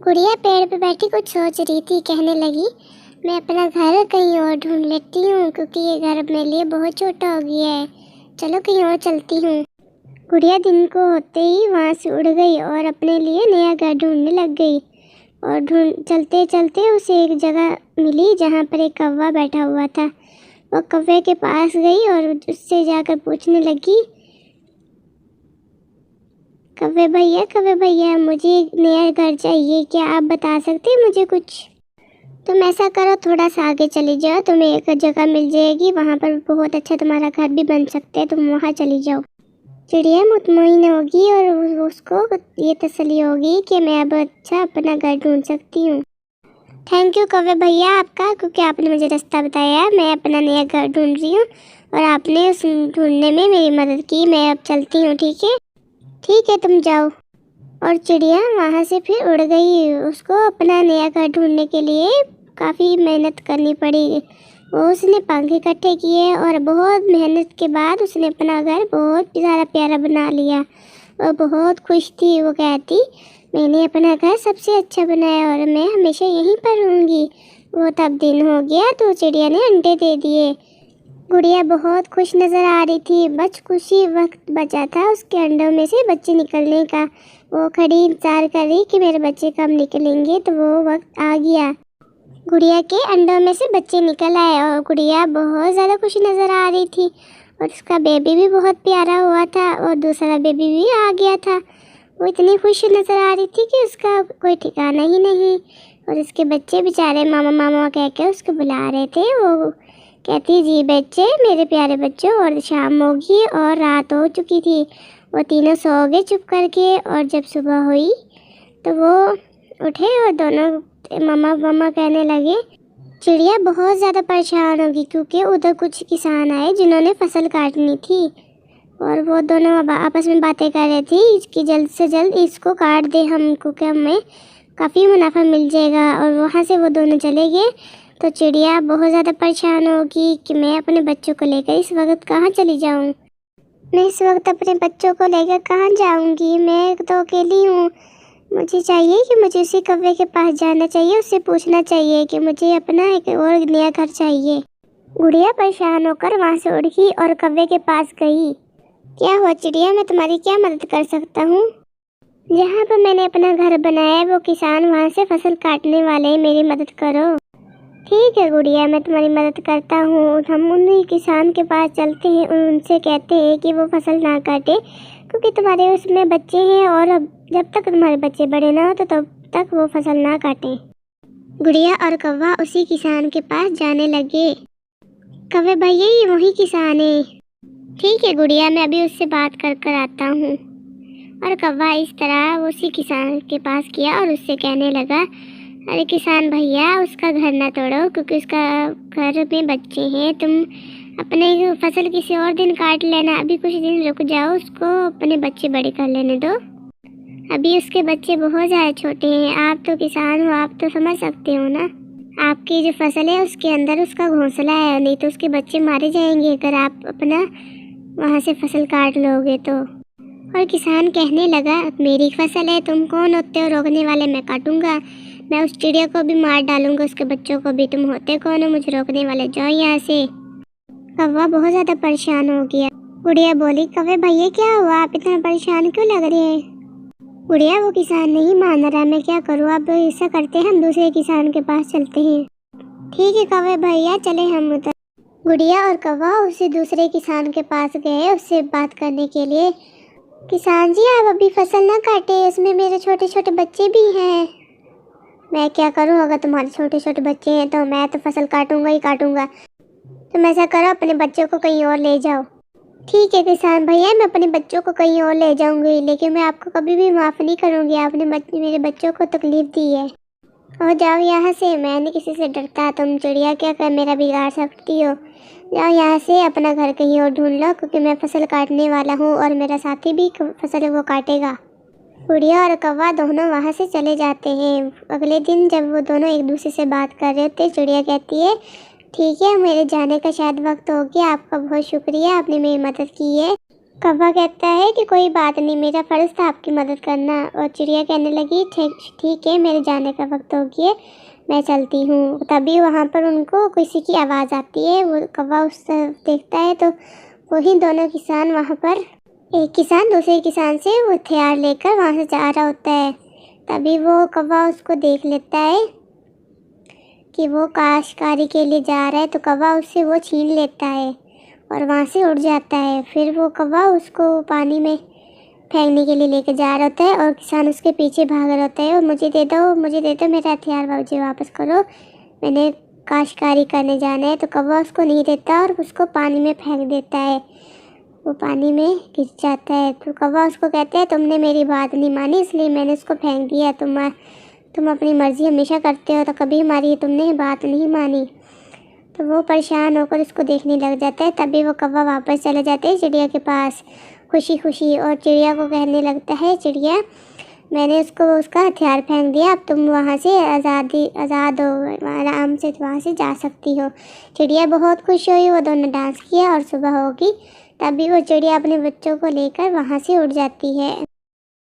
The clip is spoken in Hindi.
गुड़िया पेड़ पे बैठी कुछ सोच रही थी। कहने लगी, मैं अपना घर कहीं और ढूंढ लेती हूँ क्योंकि ये घर मेरे लिए बहुत छोटा हो गया है। चलो कहीं और चलती हूँ। गुड़िया दिन को होते ही वहाँ से उड़ गई और अपने लिए नया घर ढूंढने लग गई। और चलते चलते उसे एक जगह मिली जहाँ पर एक कौवा बैठा हुआ था। वो कौवे के पास गई और उससे जाकर पूछने लगी, कौवे भैया मुझे एक नया घर चाहिए, क्या आप बता सकते हैं मुझे कुछ? तुम ऐसा करो, थोड़ा सा आगे चली जाओ, तुम्हें एक जगह मिल जाएगी, वहाँ पर बहुत अच्छा तुम्हारा घर भी बन सकते हैं, तुम वहाँ चली जाओ। चिड़िया मुतमईन होगी और उसको ये तसल्ली होगी कि मैं अब अच्छा अपना घर ढूंढ सकती हूँ। थैंक यू कौवे भैया आपका, क्योंकि आपने मुझे रास्ता बताया। मैं अपना नया घर ढूंढ रही हूँ और आपने उस ढूंढने में मेरी मदद की। मैं अब चलती हूँ। ठीक है तुम जाओ। और चिड़िया वहाँ से फिर उड़ गई। उसको अपना नया घर ढूंढने के लिए काफ़ी मेहनत करनी पड़ी। उसने पंख इकट्ठे किए और बहुत मेहनत के बाद उसने अपना घर बहुत ज़्यादा प्यारा बना लिया। वो बहुत खुश थी। वो कहती, मैंने अपना घर सबसे अच्छा बनाया और मैं हमेशा यहीं पर रहूँगी। वो तब दिन हो गया तो चिड़िया ने अंडे दे दिए। गुड़िया बहुत खुश नज़र आ रही थी। बस कुछ ही वक्त बचा था उसके अंडों में से बच्चे निकलने का। वो खड़ी इंतज़ार कर रही कि मेरे बच्चे कब निकलेंगे, तो वो वक्त आ गया। गुड़िया के अंडों में से बच्चे निकल आए और गुड़िया बहुत ज़्यादा खुश नज़र आ रही थी। और उसका बेबी भी बहुत प्यारा हुआ था और दूसरा बेबी भी आ गया था। वो इतनी खुश नज़र आ रही थी कि उसका कोई ठिकाना ही नहीं। और उसके बच्चे बेचारे मामा मामा कह के उसको बुला रहे थे। वो कहती, जी बच्चे, मेरे प्यारे बच्चों, और शाम होगी और रात हो चुकी थी। वो तीनों सो गए चुप करके। और जब सुबह हुई तो वो उठे और दोनों मामा मामा कहने लगे। चिड़िया बहुत ज़्यादा परेशान होगी क्योंकि उधर कुछ किसान आए जिन्होंने फसल काटनी थी। और वो दोनों आपस में बातें कर रहे थे कि जल्द से जल्द इसको काट दे हमको, कि हमें काफ़ी मुनाफा मिल जाएगा। और वहाँ से वो दोनों चले गए। तो चिड़िया बहुत ज़्यादा परेशान होगी कि मैं अपने बच्चों को लेकर इस वक्त कहाँ चली जाऊँ। मैं इस वक्त अपने बच्चों को लेकर कहाँ जाऊँगी? मैं तो अकेली हूँ। मुझे चाहिए कि मुझे उसी कौवे के पास जाना चाहिए, उससे पूछना चाहिए कि मुझे अपना एक और नया घर चाहिए। गुड़िया परेशान होकर वहाँ से उड़ गई और कौवे के पास गई। क्या हुआ चिड़िया, मैं तुम्हारी क्या मदद कर सकता हूँ? जहाँ पर मैंने अपना घर बनाया है वो किसान वहाँ से फसल काटने वाले हैं, मेरी मदद करो। ठीक है गुड़िया, मैं तुम्हारी मदद करता हूँ। हम उन्हीं किसान के पास चलते हैं, उनसे कहते हैं कि वो फसल ना काटे क्योंकि तुम्हारे उसमें बच्चे हैं और जब तक तुम्हारे बच्चे बड़े ना हो तो तब तक वो फसल ना काटें। गुड़िया और कौवा उसी किसान के पास जाने लगे। कौवे भैया, ये वही किसान है। ठीक है गुड़िया, मैं अभी उससे बात कर कर आता हूँ। और कौवा इस तरह उसी किसान के पास किया और उससे कहने लगा, अरे किसान भैया, उसका घर ना तोड़ो क्योंकि उसका घर में बच्चे हैं। तुम अपने फसल किसी और दिन काट लेना, अभी कुछ दिन रुक जाओ, उसको अपने बच्चे बड़े कर लेने दो। अभी उसके बच्चे बहुत ज़्यादा छोटे हैं। आप तो किसान हो, आप तो समझ सकते हो ना। आपकी जो फसल है उसके अंदर उसका घोंसला है, नहीं तो उसके बच्चे मारे जाएंगे अगर आप अपना वहाँ से फसल काट लोगे तो। और किसान कहने लगा, मेरी फसल है, तुम कौन होते हो रोकने वाले? मैं काटूंगा, मैं उस चिड़िया को भी मार डालूंगा, उसके बच्चों को भी। तुम होते कौन हो मुझे रोकने वाले? जाओ यहाँ से। कौवा बहुत ज़्यादा परेशान हो गया। गुड़िया बोली, कौवे भैया क्या हुआ, आप इतना परेशान क्यों लग रहे हैं? गुड़िया, वो किसान नहीं मान रहा, मैं क्या करूँ? अब ऐसा करते हैं, हम दूसरे किसान के पास चलते हैं। ठीक है कौवे भैया, चले हम उधर। गुड़िया और कौवा उसी दूसरे किसान के पास गए उससे बात करने के लिए। किसान जी, आप अभी फसल ना काटे, उसमें मेरे छोटे छोटे बच्चे भी हैं। मैं क्या करूं, अगर तुम्हारे छोटे छोटे बच्चे हैं तो मैं तो फसल काटूंगा ही काटूंगा। तुम ऐसा करो, अपने बच्चों को कहीं और ले जाओ। ठीक है किसान भैया, मैं अपने बच्चों को कहीं और ले जाऊंगी, लेकिन मैं आपको कभी भी माफ़ नहीं करूंगी। आपने मेरे बच्चों को तकलीफ दी है। और जाओ यहाँ से, मैं नहीं किसी से डरता। तुम चिड़िया क्या कर मेरा बिगाड़ सकती हो? जाओ यहाँ से, अपना घर कहीं और ढूंढ लो, क्योंकि मैं फसल काटने वाला हूँ और मेरा साथी भी फसल है वो काटेगा। गुड़िया और कौवा दोनों वहाँ से चले जाते हैं। अगले दिन जब वो दोनों एक दूसरे से बात कर रहे थे, चिड़िया कहती है, ठीक है, मेरे जाने का शायद वक्त हो गया। आपका बहुत शुक्रिया, आपने मेरी मदद की है। कौवा कहता है कि कोई बात नहीं, मेरा फ़र्ज़ था आपकी मदद करना। और चिड़िया कहने लगी ठीक है, मेरे जाने का वक्त हो गया, मैं चलती हूँ। तभी वहाँ पर उनको किसी की आवाज़ आती है। वो कौवा उस तरफ देखता है तो वही दोनों किसान वहाँ पर, एक किसान दूसरे किसान से वो हथियार लेकर वहाँ से जा रहा होता है। तभी वो कौवा उसको देख लेता है कि वो काश्तकारी के लिए जा रहा है, तो कौवा उससे वो छीन लेता है और वहाँ से उड़ जाता है। फिर वो कौवा उसको पानी में फेंकने के लिए लेकर जा रहा होता है और किसान उसके पीछे भाग रहा होता है। और मुझे दे दो, मुझे दे दो, मेरा हथियार मुझे वापस करो, मैंने काश्तकारी करने जाना है। तो कौवा उसको नहीं देता और उसको पानी में फेंक देता है। वो पानी में गिर जाता है। तो कौवा उसको कहता है तुमने मेरी बात नहीं मानी, इसलिए मैंने उसको फेंक दिया। तुम अपनी मर्ज़ी हमेशा करते हो, तो कभी हमारी तुमने बात नहीं मानी। तो वो परेशान होकर उसको देखने लग जाता है। तभी वो कौवा वापस चले जाते हैं चिड़िया के पास खुशी खुशी, और चिड़िया को कहने लगता है, चिड़िया मैंने उसका हथियार फेंक दिया, अब तुम वहाँ से आज़ाद हो, आराम से वहाँ से जा सकती हो। चिड़िया बहुत खुश हुई, वो दोनों डांस किया और सुबह होगी। तभी वो चिड़िया अपने बच्चों को लेकर वहाँ से उड़ जाती है।